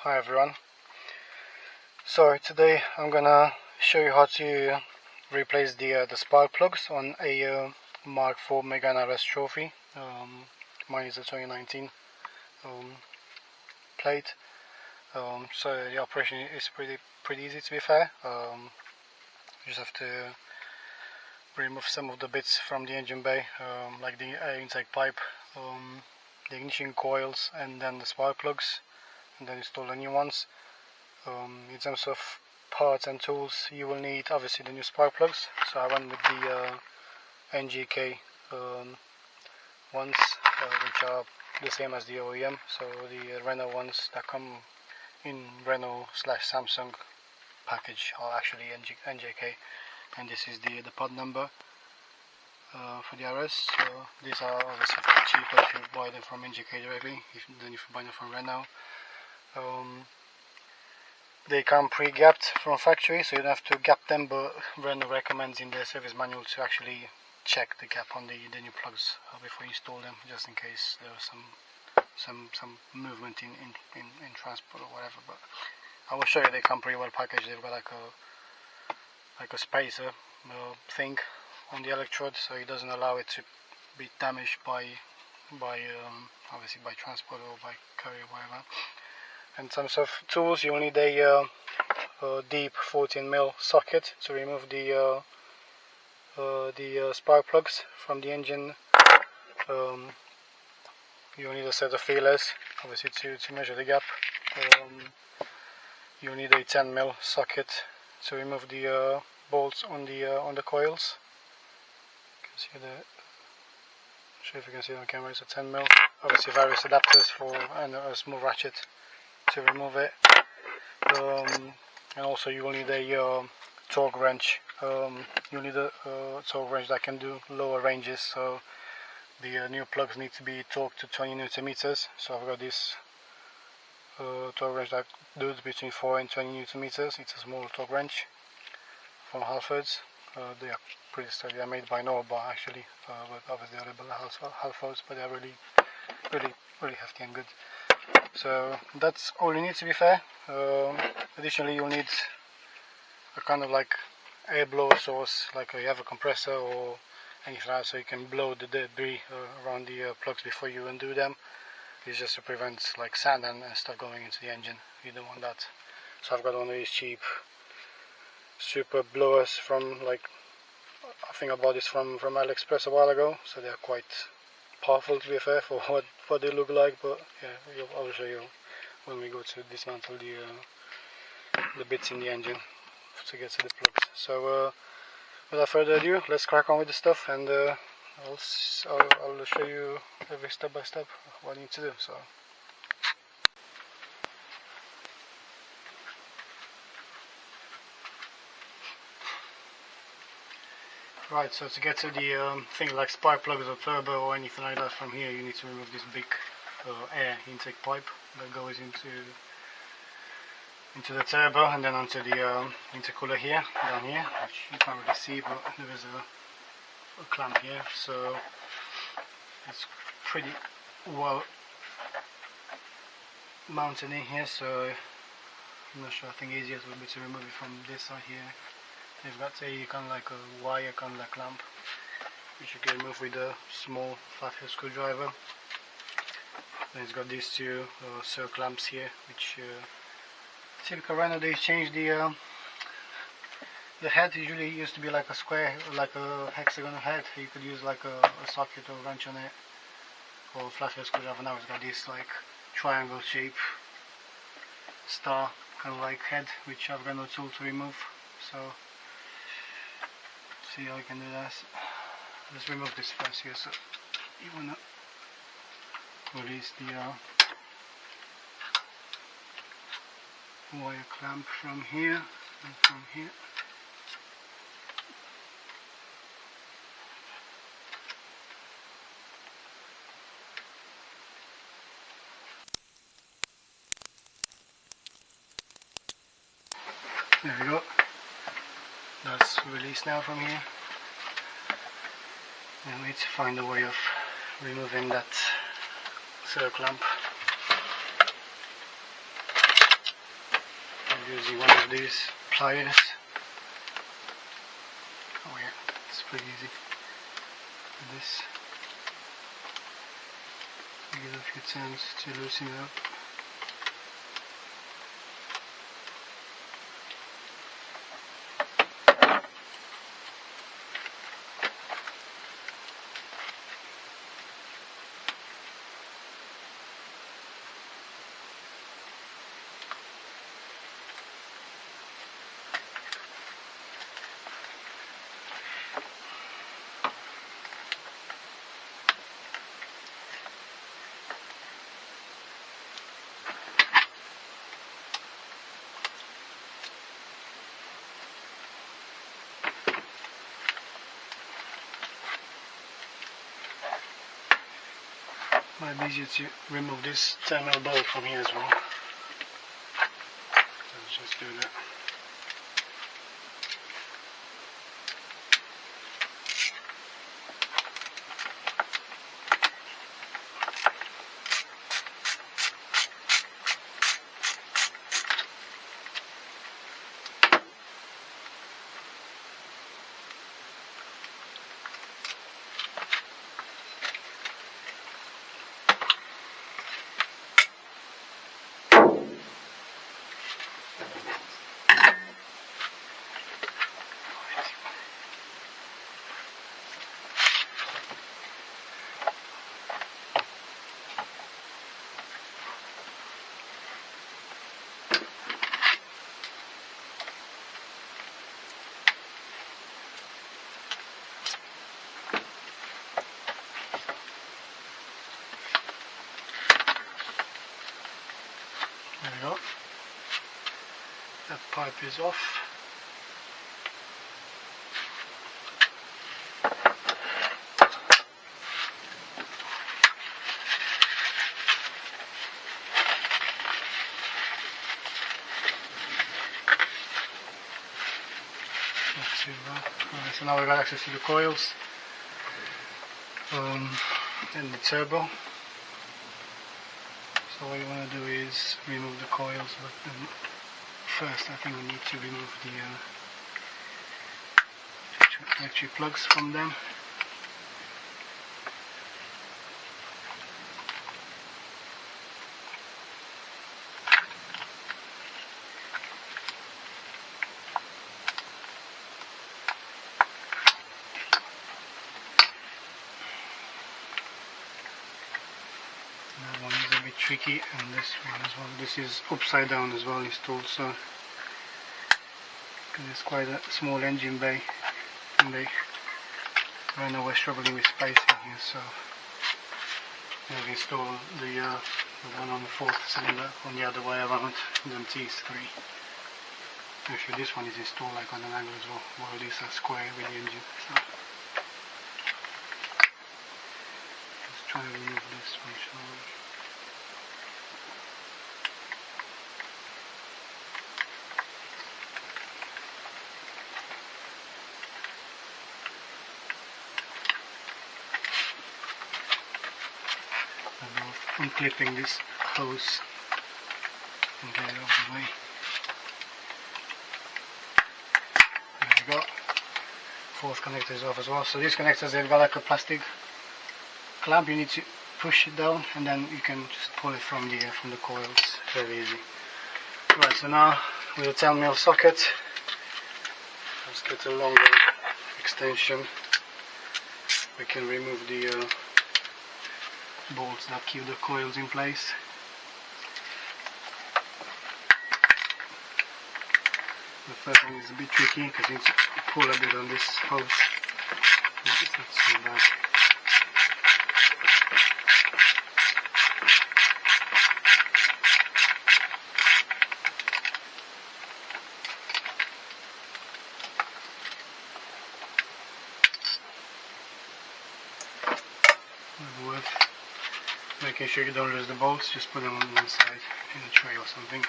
Hi everyone. So today I'm gonna show you how to replace the spark plugs on a Mark IV Megane RS trophy. Mine is a 2019 plate. So the operation is pretty easy, to be fair. You just have to remove some of the bits from the engine bay, like the air intake pipe, the ignition coils, and then the spark plugs, and then install the new ones. In terms of parts and tools, you will need obviously the new spark plugs. So I went with the NGK ones, which are the same as the OEM. So the Renault ones that come in Renault/Samsung package are actually NGK, and this is the pod number for the RS. So these are obviously cheaper if you buy them from NGK directly than if you buy them from Renault. They come pre-gapped from factory, so you don't have to gap them, but Renault recommends in their service manual to actually check the gap on the new plugs before you install them, just in case there was some movement in transport or whatever. But I will show you they come pretty well packaged. They've got like a spacer thing on the electrode, so it doesn't allow it to be damaged by obviously by transport or by carrier, whatever. In terms of tools, you'll need a deep 14mm socket to remove the spark plugs from the engine. You'll need a set of feelers, obviously to measure the gap. You'll need a 10mm socket to remove the bolts on the coils. You can see the. Not sure if you can see on camera. It's a 10mm. Obviously, various adapters and a small ratchet to remove it, and also you will need a torque wrench. You'll need a torque wrench that can do lower ranges, so the new plugs need to be torqued to 20 Newton meters. So I've got this torque wrench that does between 4 and 20 Newton meters. It's a small torque wrench from Halfords. They are pretty sturdy. They're made by Noah actually, but obviously they're available at Halfords, but they're really hefty and good. So that's all you need, to be fair. Additionally, you'll need a kind of like air blower source, like you have a compressor or anything else, so you can blow the debris around the plugs before you undo them. It's just to prevent like sand and stuff going into the engine. You don't want that. So I've got one of these cheap super blowers from, like, I think I bought this from AliExpress a while ago. So they're quite powerful, to be fair, for what they look like, but yeah, I'll show you when we go to dismantle the bits in the engine to get to the plugs. So without further ado, let's crack on with the stuff, and I'll show you every step by step what I need to do. So. Right, so to get to the things like spark plugs or turbo or anything like that from here, you need to remove this big air intake pipe that goes into the turbo and then onto the intercooler here, down here, which you can't really see, but there is a clamp here, so it's pretty well mounted in here. So I'm not sure, I think easiest would be to remove it from this side here. They've got a kind of like a wire kind of like lamp, which you can remove with a small flathead screwdriver. Then it's got these two circle lamps here, which typical Renault, they changed the head. Usually it used to be like a square, like a hexagonal head. You could use like a socket or a wrench on it, or a flathead screwdriver. Now it's got this like triangle shape star kind of like head, which I've got no tool to remove. So see how you can do this. Let's remove this first here. So you wanna release the wire clamp from here and from here. There we go. That's released now from here. Now we need to find a way of removing that circle clamp. using one of these pliers. Oh yeah, it's pretty easy. This, give it a few turns to loosen it up. Might be easier to remove this terminal bolt from here as well. Let's just do that. There we go. That pipe is off. Not too bad. Right, so now we've got access to the coils and the turbo. So what you want to do is remove the coils, but first I think we need to remove the electric plugs from them. That one is a bit tricky, and this one as well. This is upside down as well installed, so because it's quite a small engine bay, and Renault was struggling with space in here, so they've installed the one on the fourth cylinder on the other way around, the MT3. Actually, this one is installed like on an angle as well, while these are square with the engine. So let's try to remove this one, shall we? I'm clipping this hose and get it out of the way. There we go. Fourth connector is off as well. So these connectors, they've got like a plastic clamp. You need to push it down, and then you can just pull it from the coils. Very easy. Right. So now with the 10mm socket, let's get a longer extension. We can remove the bolts that keep the coils in place. The first one is a bit tricky because you need to pull a bit on this hose. It's not so bad. Worth making sure you don't lose the bolts, just put them on one side in a tray or something.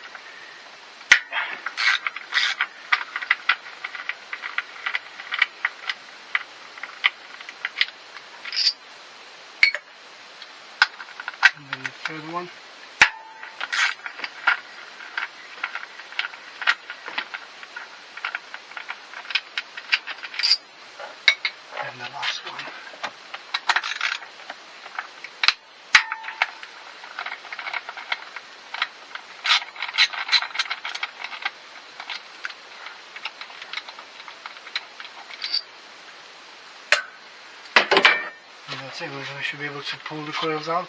And then the third one. that's it. We should be able to pull the coils out.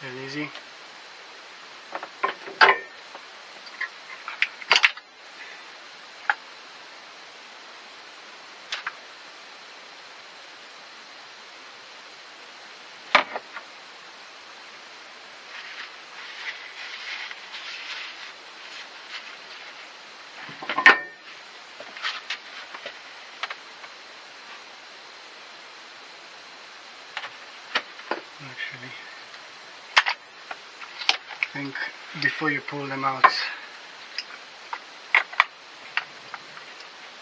Very easy. Actually, I think before you pull them out,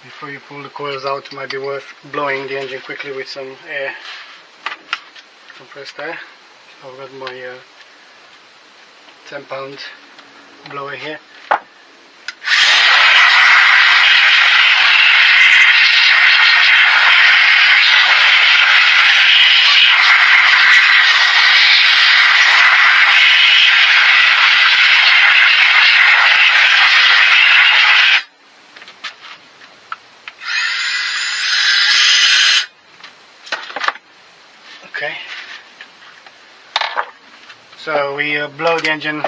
before you pull the coils out, it might be worth blowing the engine quickly with some air, compressed air. So I've got my 10-pound blower here. Okay, so we blow the engine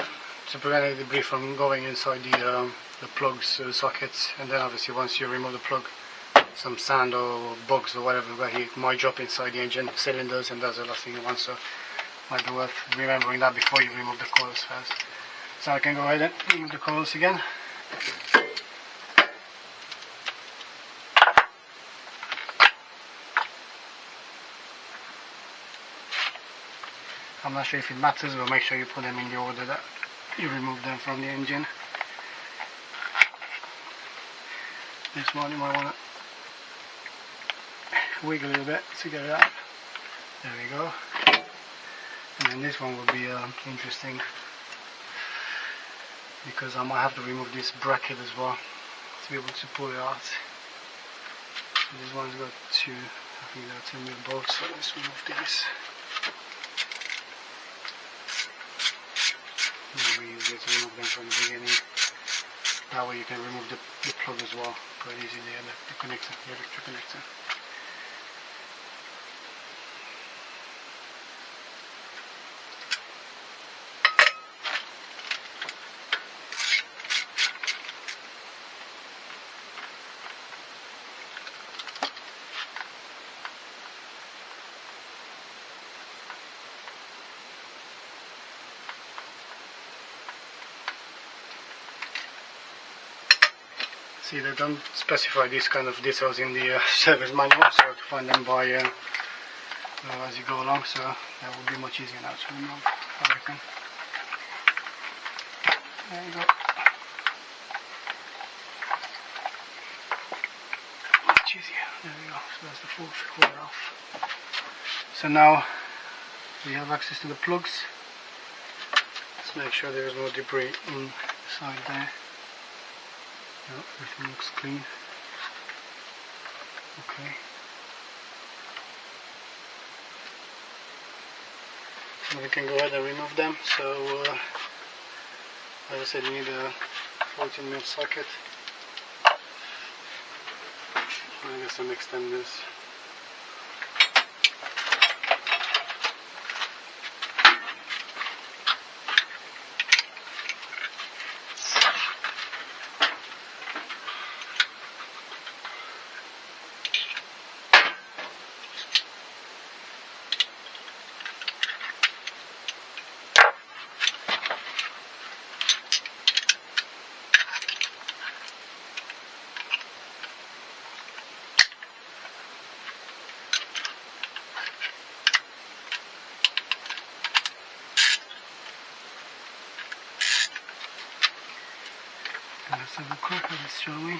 to prevent any debris from going inside the plugs, sockets, and then obviously once you remove the plug, some sand or bugs or whatever might drop inside the engine cylinders, and that's the last thing you want, so might be worth remembering that before you remove the coils first. So I can go ahead and remove the coils again. I'm not sure if it matters, but make sure you put them in the order that you remove them from the engine. This one you might want to wiggle a little bit to get it out. There we go. And then this one will be interesting, because I might have to remove this bracket as well to be able to pull it out. So this one's got two, I think there are 2 mil bolts, so let's remove these. Maybe easier to remove them from the beginning. That way you can remove the plug as well quite easily, the connector, the electric connector. See, they don't specify these kind of details in the service manual, so to find them by as you go along, so that will be much easier now to remove, I reckon. There you go. Much easier. There we go. So that's the 4th coil off. So now we have access to the plugs. Let's make sure there is no debris inside there. No, everything looks clean. Okay. So we can go ahead and remove them. So, as I said, you need a 14mm socket. I guess some extenders. Let's have a crack at this, shall we?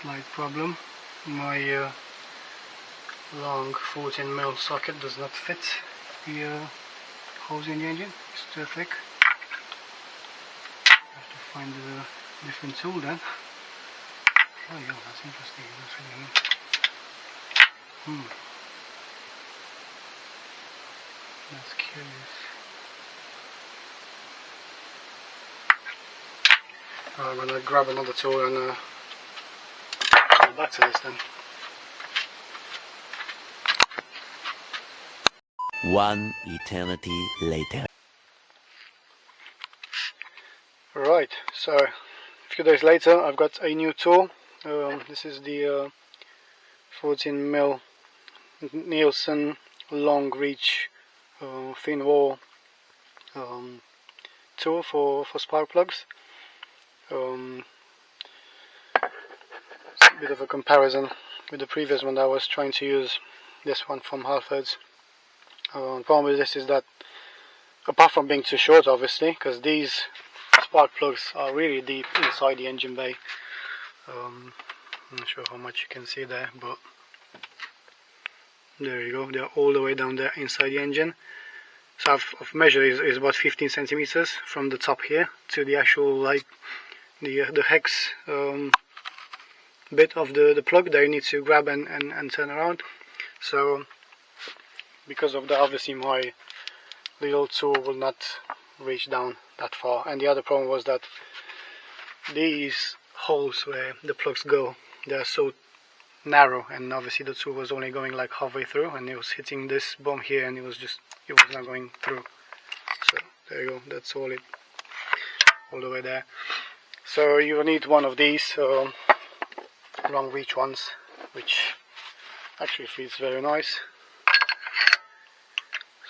Slight problem. My long 14mm socket does not fit the hose in the engine. It's too thick. I have to find a different tool then. Oh yeah, that's interesting. That's really neat. That's curious. I'm gonna grab another tool and go back to this then. One eternity later. Right, so a few days later I've got a new tool. This is the 14mm Nielsen long reach thin wall tool for spark plugs. It's a bit of a comparison with the previous one that I was trying to use, this one from Halfords. The problem with this is that, apart from being too short obviously, because these spark plugs are really deep inside the engine bay. I'm not sure how much you can see there, but there you go, they're all the way down there inside the engine. So I've measured is about 15 centimeters from the top here to the actual, like, the hex bit of the plug that you need to grab and turn around. So because of that, obviously my little tool will not reach down that far. And the other problem was that these holes where the plugs go, they're so narrow, and obviously the tool was only going like halfway through, and it was hitting this bomb here, and it was not going through. So there you go, that's all the way there. So you will need one of these long reach ones, which actually feels very nice.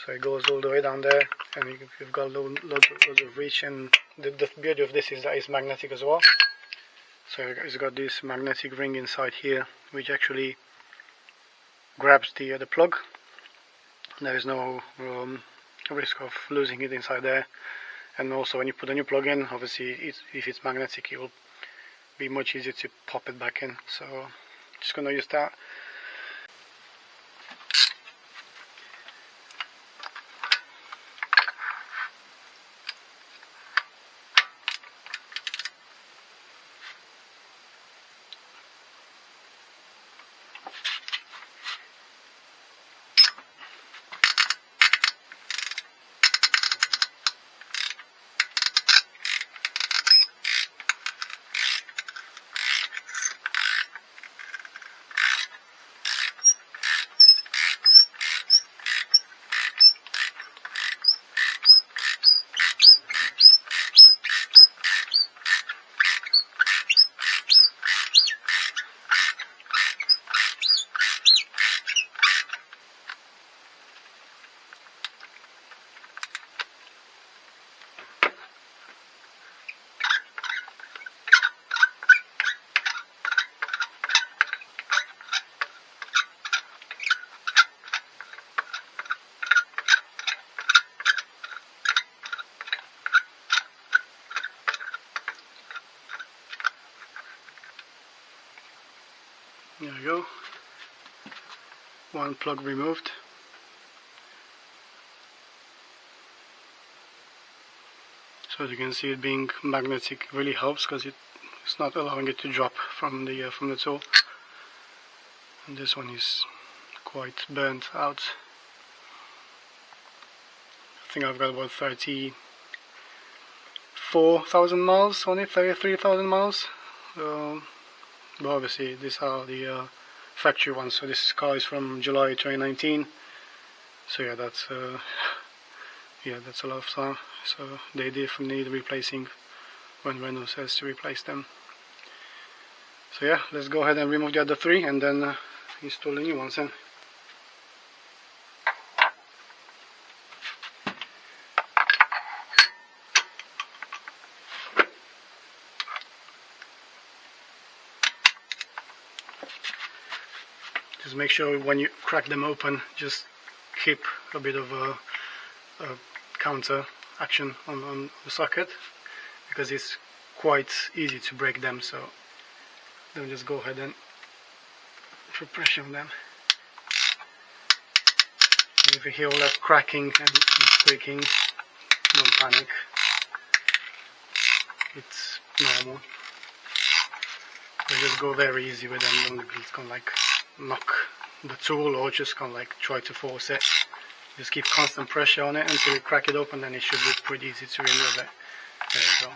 So it goes all the way down there, and you've got loads of reach. And the beauty of this is that it's magnetic as well. So it's got this magnetic ring inside here, which actually grabs the plug. There is no risk of losing it inside there. And also when you put a new plug in, obviously if it's magnetic, it will be much easier to pop it back in. So just gonna use that. There we go. One plug removed. So as you can see, it being magnetic really helps, because it's not allowing it to drop from the tool. And this one is quite burnt out. I think I've got about 34,000 miles on it, 33,000 miles. But obviously these are the factory ones. So this car is from July 2019. So yeah, that's a lot of time. So they definitely need replacing when Renault says to replace them. So yeah, let's go ahead and remove the other three and then install the new ones in. Just make sure when you crack them open, just keep a bit of a counter action on the socket, because it's quite easy to break them. So then just go ahead and put pressure on them. And if you hear all that cracking and squeaking, don't panic. It's normal. So just go very easy with them. It's gonna like knock the tool, or just kind of like try to force it. Just keep constant pressure on it until you crack it open, then it should be pretty easy to remove it. There you go.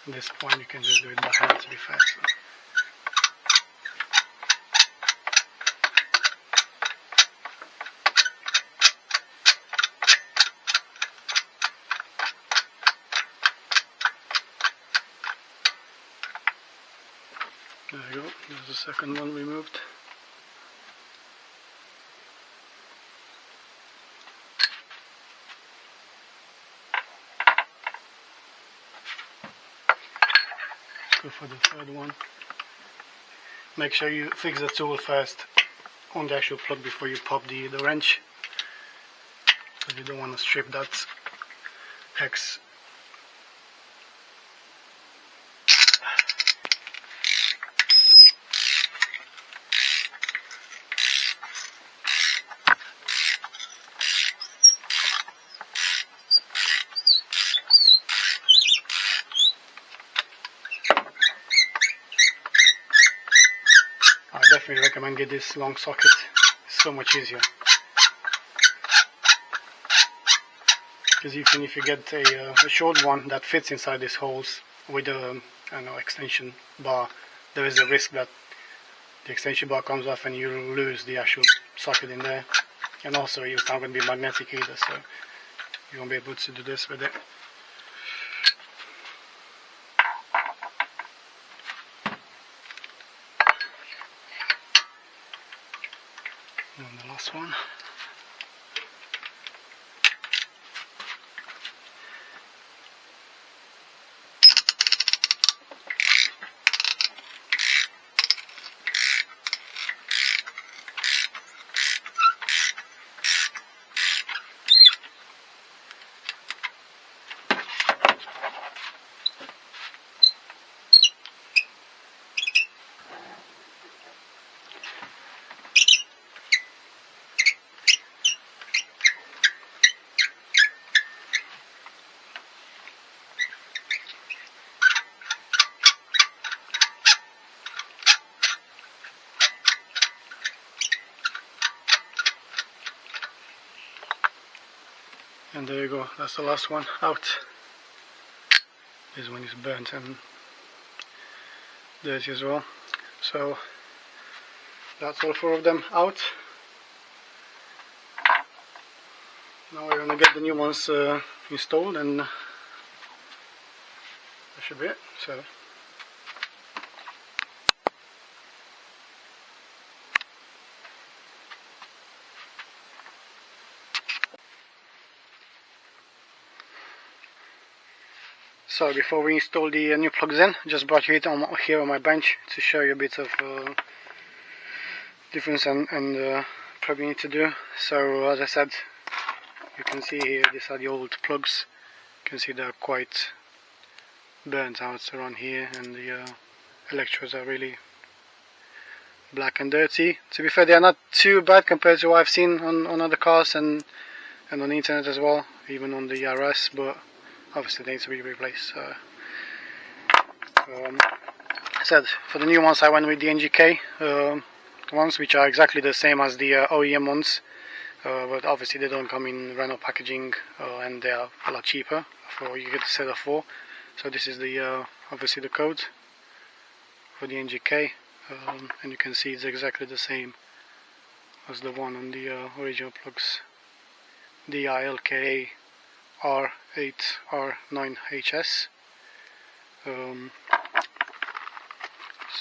At this point you can just do it by hand, to be fair. So. There you go, there's the second one removed. Go for the third one. Make sure you fix the tool first on the actual plug before you pop the wrench, because you don't want to strip that hex. I definitely recommend get this long socket, it's so much easier. Because even if you get a short one that fits inside these holes with a extension bar, there is a risk that the extension bar comes off and you lose the actual socket in there. And also it's not going to be magnetic either, so you won't be able to do this with it. And the last one. And there you go, that's the last one out. This one is burnt and dirty as well. So that's all four of them out. Now we're gonna get the new ones installed, and that should be it. So before we install the new plugs in, just brought you it here on my bench to show you a bit of difference and prep you need to do. So as I said, you can see here, these are the old plugs. You can see they're quite burnt out around here, and the electrodes are really black and dirty. To be fair, they are not too bad compared to what I've seen on other cars and on the internet as well, even on the RS, but obviously they need to be replaced. I said for the new ones I went with the NGK ones, which are exactly the same as the OEM ones, but obviously they don't come in Renault packaging, and they are a lot cheaper. You get a set of 4. So this is the obviously the code for the NGK, and you can see it's exactly the same as the one on the original plugs. DILKA R8R9HS.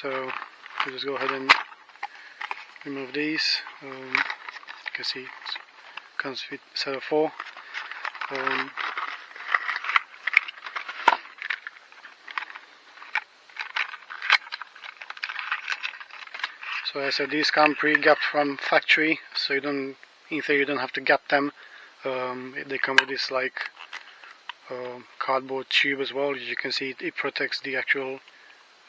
So we just go ahead and remove these. You can see it comes with a set of 4. So as I said, these come pre-gapped from factory, so in theory you don't have to gap them. They come with this like cardboard tube as well. As you can see, it protects the actual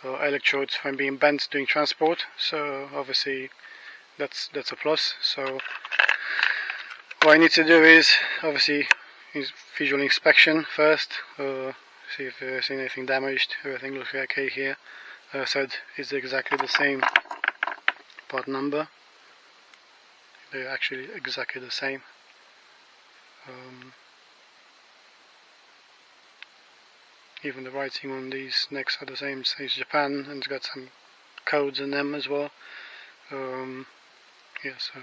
electrodes from being bent during transport. So obviously that's a plus. So what I need to do is obviously visual inspection first, see if there's anything damaged. Everything looks okay here. as I said, is exactly the same part number. They're actually exactly the same. Even the writing on these necks are the same. It says Japan, and it's got some codes in them as well. Yeah, so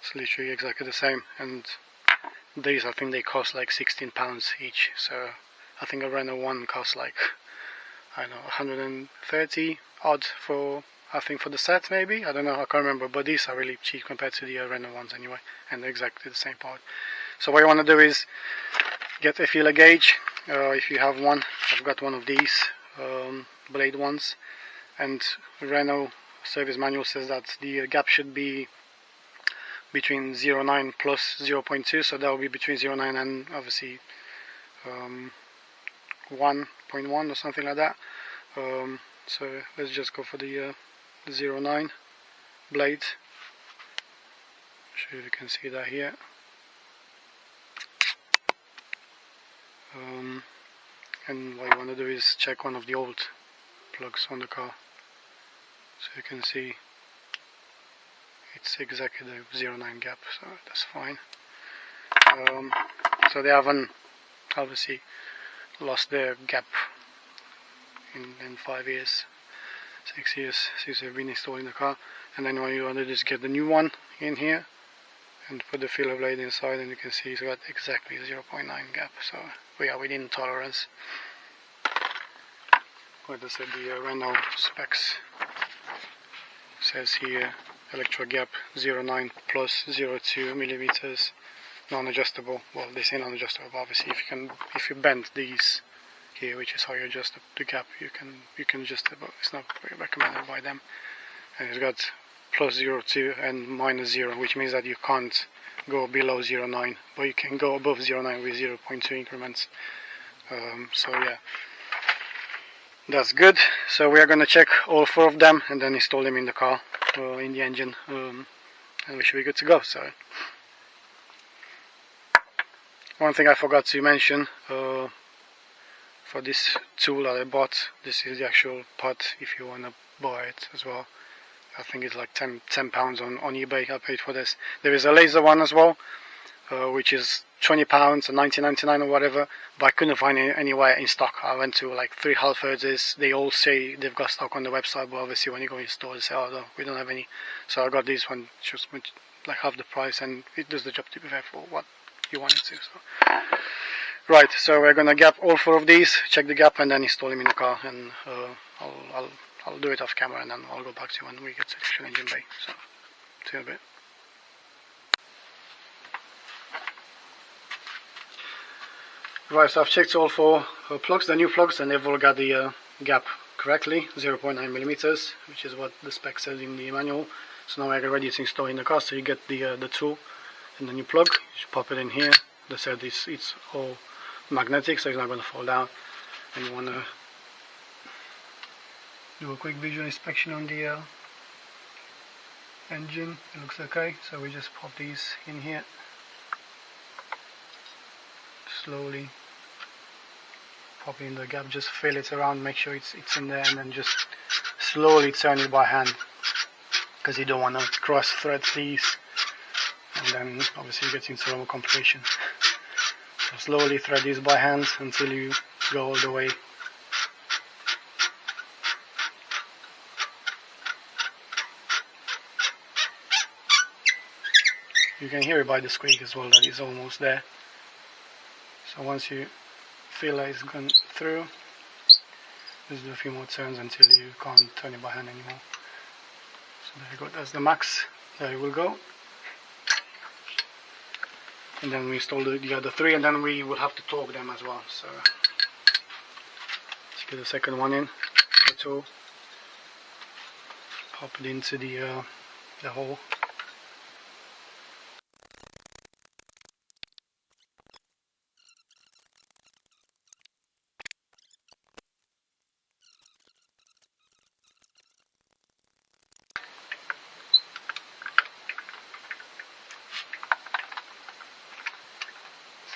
it's literally exactly the same. And these, I think they cost like £16 each. So I think a Renault one costs like, I don't know, 130 odd for, I think, for the set maybe. I don't know, I can't remember. But these are really cheap compared to the Renault ones anyway, and they're exactly the same part. So what you want to do is get a feeler gauge. If you have one, I've got one of these blade ones, and Renault service manual says that the gap should be between 0.9 plus 0.2, so that will be between 0.9 and obviously 1.1 or something like that. So let's just go for the 0.9 blade. Sure if you can see that here. And what you want to do is check one of the old plugs on the car, so you can see it's exactly the 0.9 gap, so that's fine. So they haven't obviously lost their gap in 5 years, 6 years since they've been installing the car. And then what you want to do is get the new one in here and put the filler blade inside, and you can see it's got exactly 0.9 gap, so we are within tolerance. Like I said, the Renault specs says here electro gap 0.9 plus 0.2 millimeters, non-adjustable. Well, they say non-adjustable, but obviously if you bend these here, which is how you adjust the gap, you can adjust it, but it's not recommended by them. And it's got plus 0.2 and minus 0, which means that you can't go below 0.9, but you can go above 0.9 with 0.2 increments. So yeah, that's good. So we are going to check all 4 of them and then install them in the car, in the engine, and we should be good to go. So one thing I forgot to mention, for this tool that I bought, this is the actual part if you want to buy it as well. I think it's like £10 on eBay. I paid for this. There is a laser one as well, which is £20 or £19.99 or whatever, but I couldn't find it anywhere in stock. I went to like 3 Halfords. They all say they've got stock on the website, but obviously when you go in store they say, oh no, we don't have any. So I got this one, just like half the price, and it does the job, to be fair, for what you want it to. So right, so we're gonna gap all 4 of these, check the gap, and then install them in the car, and I'll do it off camera, and then I'll go back to you when we get to the actual engine bay. So see you in a bit. Right, so I've checked all 4 plugs, the new plugs, and they've all got the gap correctly, 0.9 millimeters, which is what the spec says in the manual. So now we're ready to install in the car. So you get the tool and the new plug. You just pop it in here. They said it's all magnetic, so it's not going to fall down. And you want to do a quick visual inspection on the engine. It looks okay, so we just pop these in here. Slowly pop in the gap, just feel it around, make sure it's in there, and then just slowly turn it by hand, because you don't want to cross thread these and then obviously get into some complication. So slowly thread these by hand until you go all the way. You can hear it by the squeak as well that it's almost there. So once you feel that it's gone through, just do a few more turns until you can't turn it by hand anymore. So there you go, that's the max. There it will go. And then we install the other 3, and then we will have to torque them as well. So let's get the second one in, the tool, pop it into the hole.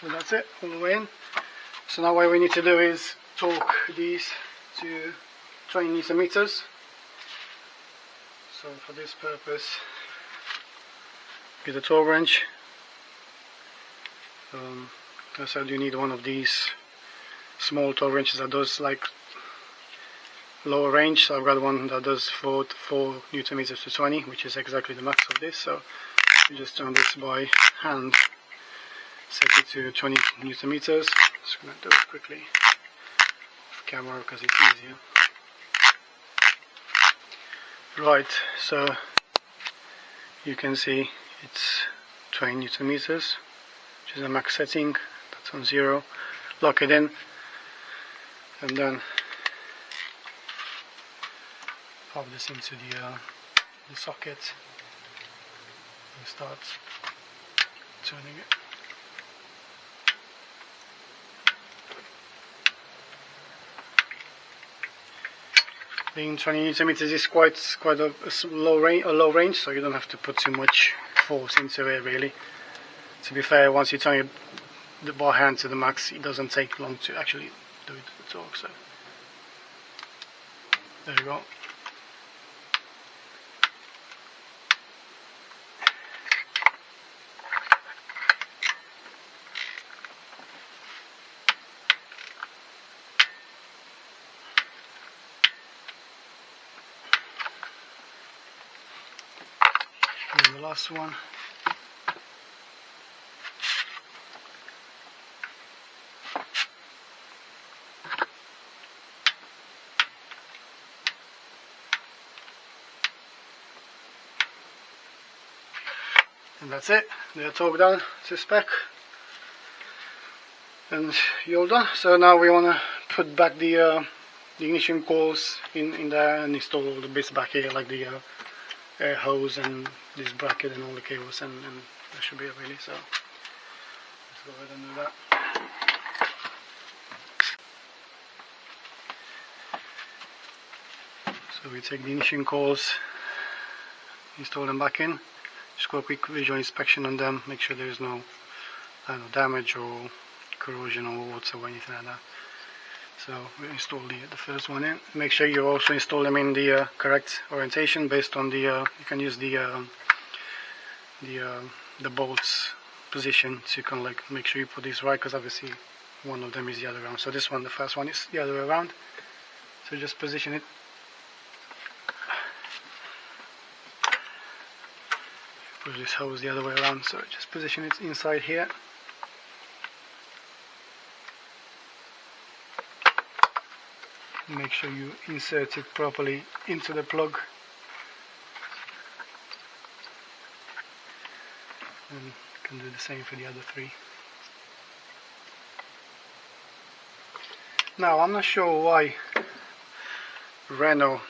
So that's it, all the way in. So now what we need to do is torque these to 20 Newton meters. So for this purpose, get a torque wrench. As I said, you need one of these small torque wrenches that does like lower range. So I've got one that does 4 Newton meters to 20, which is exactly the max of this. So you just turn this by hand, set it to 20 Newton meters. Just gonna do it quickly off camera because it's easier. Right, so you can see it's 20 Newton meters, which is the max setting. That's on 0. Lock it in, and then pop this into the socket and start turning it. Being 20 Newton meters is quite a low range, so you don't have to put too much force into it really. To be fair, once you turn the bar hand to the max, it doesn't take long to actually do it at all. So there you go. And the last one. And that's it. They're torqued down to spec, and you're all done. So now we want to put back the ignition coils in there and install all the bits back here, like the air hose and this bracket and all the cables, and that should be it really. So let's go ahead and do that. So we take the ignition coils, install them back in. Just go a quick visual inspection on them, make sure there is no damage or corrosion or whatsoever, anything like that. So we install the first one in. Make sure you also install them in the correct orientation based on the you can use the bolts position to kind of like make sure you put this right, because obviously one of them is the other way around. So this one, the first one, is the other way around. So just position it. Put this hose the other way around, so just position it inside here. Make sure you insert it properly into the plug. And you can do the same for the other 3. Now I'm not sure why Renault,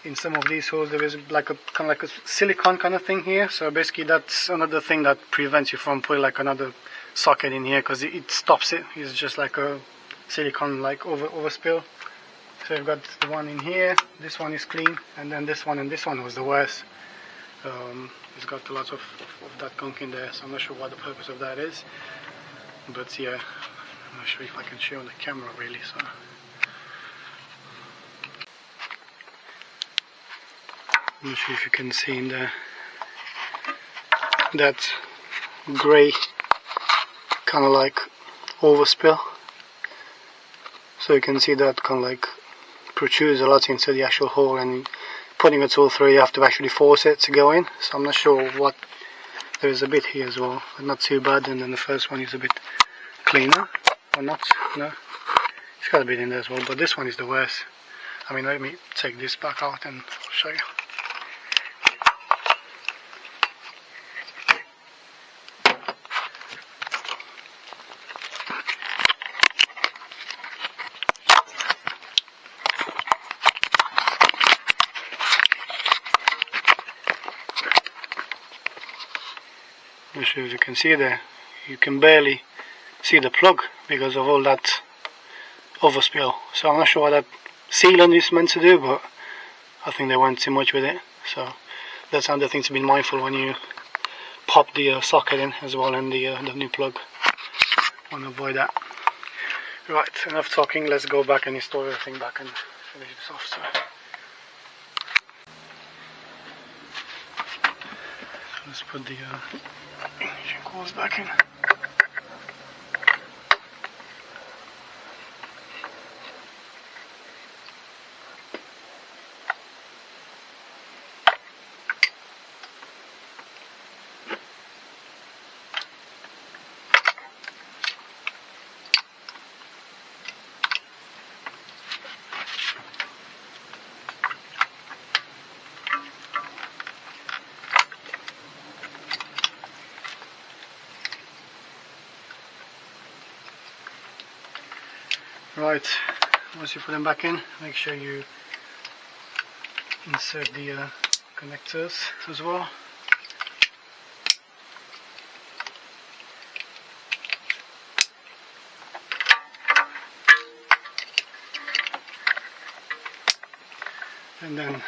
in some of these holes there is like a kind of like a silicone kind of thing here. So basically that's another thing that prevents you from putting like another socket in here, because it stops it. It's just like a silicone like overspill. So you've got the one in here, this one is clean, and then this one, and this one was the worst. It's got a lot of that gunk in there, so I'm not sure what the purpose of that is, but yeah, I'm not sure if I can show on the camera really. So I'm not sure if you can see in there that grey kind of like overspill. So you can see that kind of like protrudes a lot into the actual hole, and putting a tool through you have to actually force it to go in. So I'm not sure what, there is a bit here as well, but not too bad. And then the first one is a bit cleaner, or not, no, it's got a bit in there as well, but this one is the worst. I mean, let me take this back out and I'll show you. Which, as you can see there, you can barely see the plug because of all that overspill. So I'm not sure what that sealant is meant to do, but I think they went too much with it. So that's another thing to be mindful when you pop the socket in as well, and the new plug. Want to avoid that. Right, enough talking. Let's go back and install everything back and finish this off. So let's put the ignition coils back in. Right, once you put them back in, make sure you insert the connectors as well. And then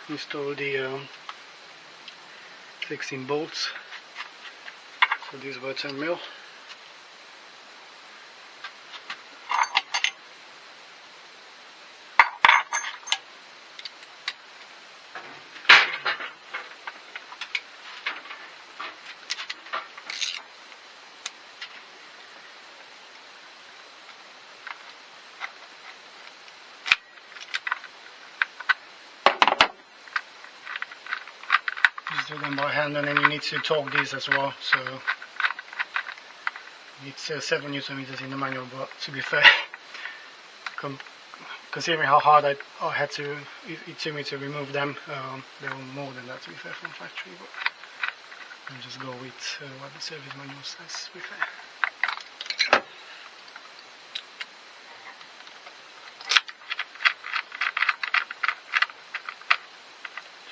install the fixing bolts. So these were 10mm. Just do them by hand, and then you need to torque these as well. So it's 7 Newton meters in the manual, but to be fair, considering how hard it took me to remove them, they were more than that, to be fair, from factory. But I'll just go with what the service manual says, to be fair.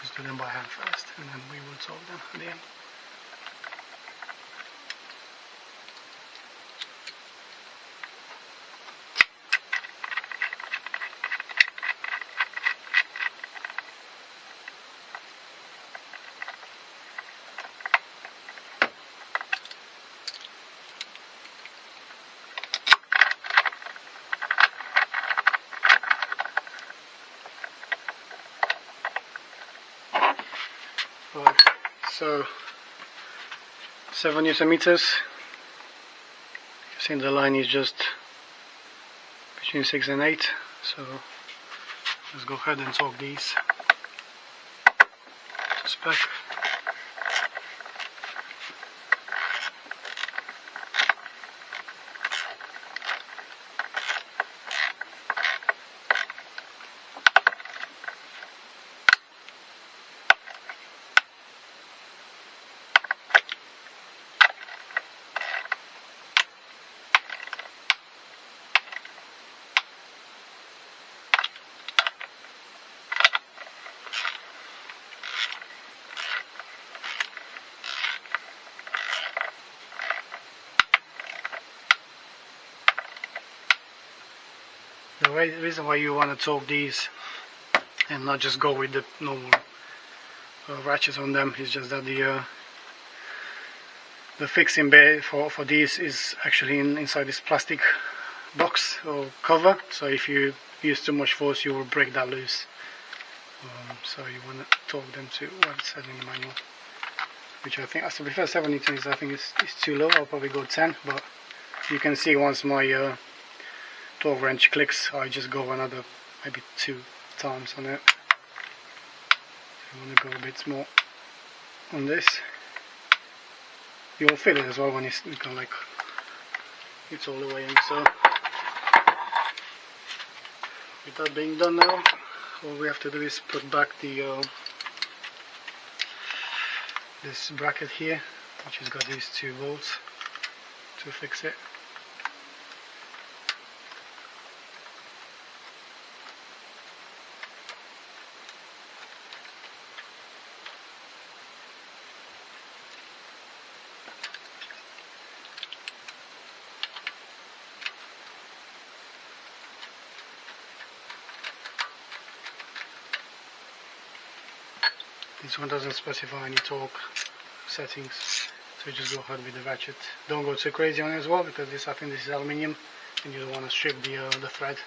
Just do them by hand first, and then we will torque them at the end. Right, so 7 Newton meters. You see the line is just between 6 and 8. So let's go ahead and torque these to spec. The reason why you want to torque these and not just go with the normal ratchets on them is just that the fixing bay for these is actually inside this plastic box or cover, so if you use too much force you will break that loose. So you want to torque them to what it says in the manual, which I think, as to be fair, 7 newtons I think is too low. I'll probably go 10, but you can see once my torque wrench clicks, I just go another maybe 2 times on it. I want to go a bit more on this. You will feel it as well when it's kind of like it's all the way in. So with that being done now, all we have to do is put back the this bracket here, which has got these 2 bolts to fix it. This one doesn't specify any torque settings, so you just go ahead with the ratchet. Don't go too crazy on it as well, because I think this is aluminium and you don't want to strip the thread.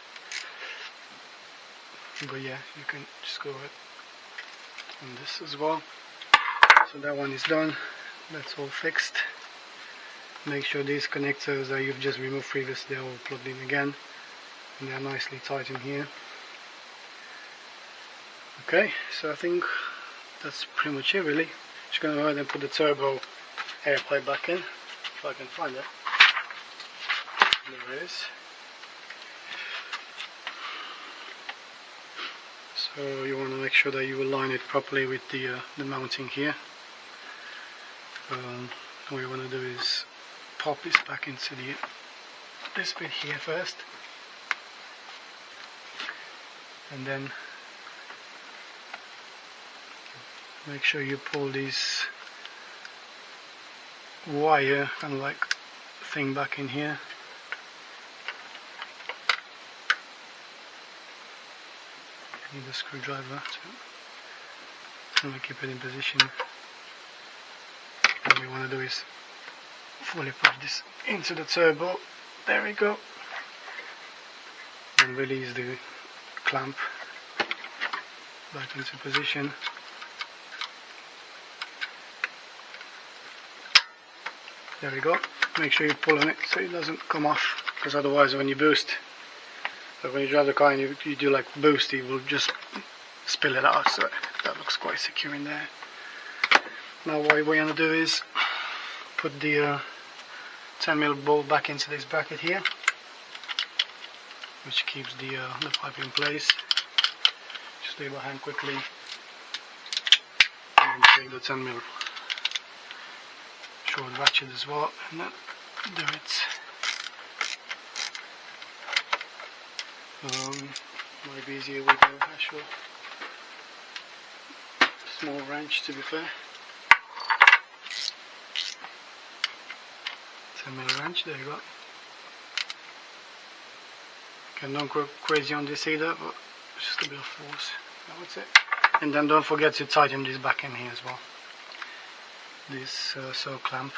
but yeah, you can just go ahead on this as well. So that one is done, that's all fixed. Make sure these connectors that you've just removed previously are all plugged in again, and they're nicely tight in here. Okay, so I think that's pretty much it really. Just going to go ahead and put the turbo air pipe back in, if I can find it. There it is. So you want to make sure that you align it properly with the mounting here. What you want to do is pop this back into this bit here first, and then make sure you pull this wire kind of like thing back in here. Need a screwdriver to keep it in position. What we want to do is fully push this into the turbo. There we go. And release the clamp back into position. There we go. Make sure you pull on it so it doesn't come off, because otherwise when you boost, so when you drive the car and you do like boost, it will just spill it out. So that looks quite secure in there. Now what we're going to do is put the 10mm bolt back into this bracket here, which keeps the pipe in place. Just leave my hand quickly and take the 10mm short ratchet as well, and then do it. Might be easier with the actual small wrench, to be fair. 10mm wrench, there you go. Okay, don't go crazy on this either, but just a bit of force. That's it. And then don't forget to tighten this back in here as well. This so clamp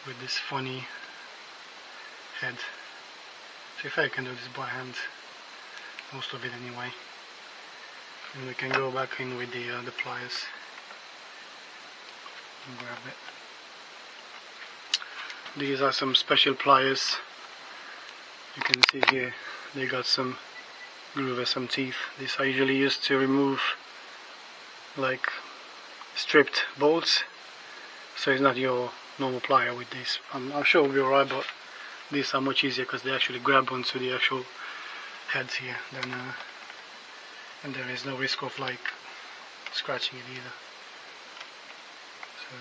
with this funny head. So if I can do this by hand, most of it anyway, and we can go back in with the pliers and grab it. These are some special pliers. You can see here they got some groove and some teeth. These are usually used to remove like stripped bolts, so it's not your normal plier with this. I'm sure it'll be alright, but these are much easier because they actually grab onto the actual heads here, then, and there is no risk of like scratching it either. So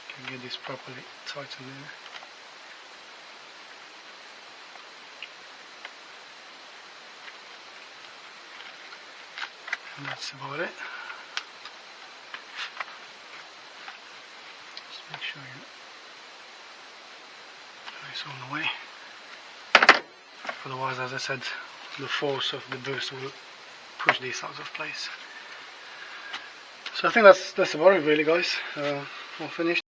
you can get this properly tightened in. And that's about it. Just make sure it's on the way. Otherwise, as I said, the force of the boost will push these out of place. So I think that's about it really, guys. All finished.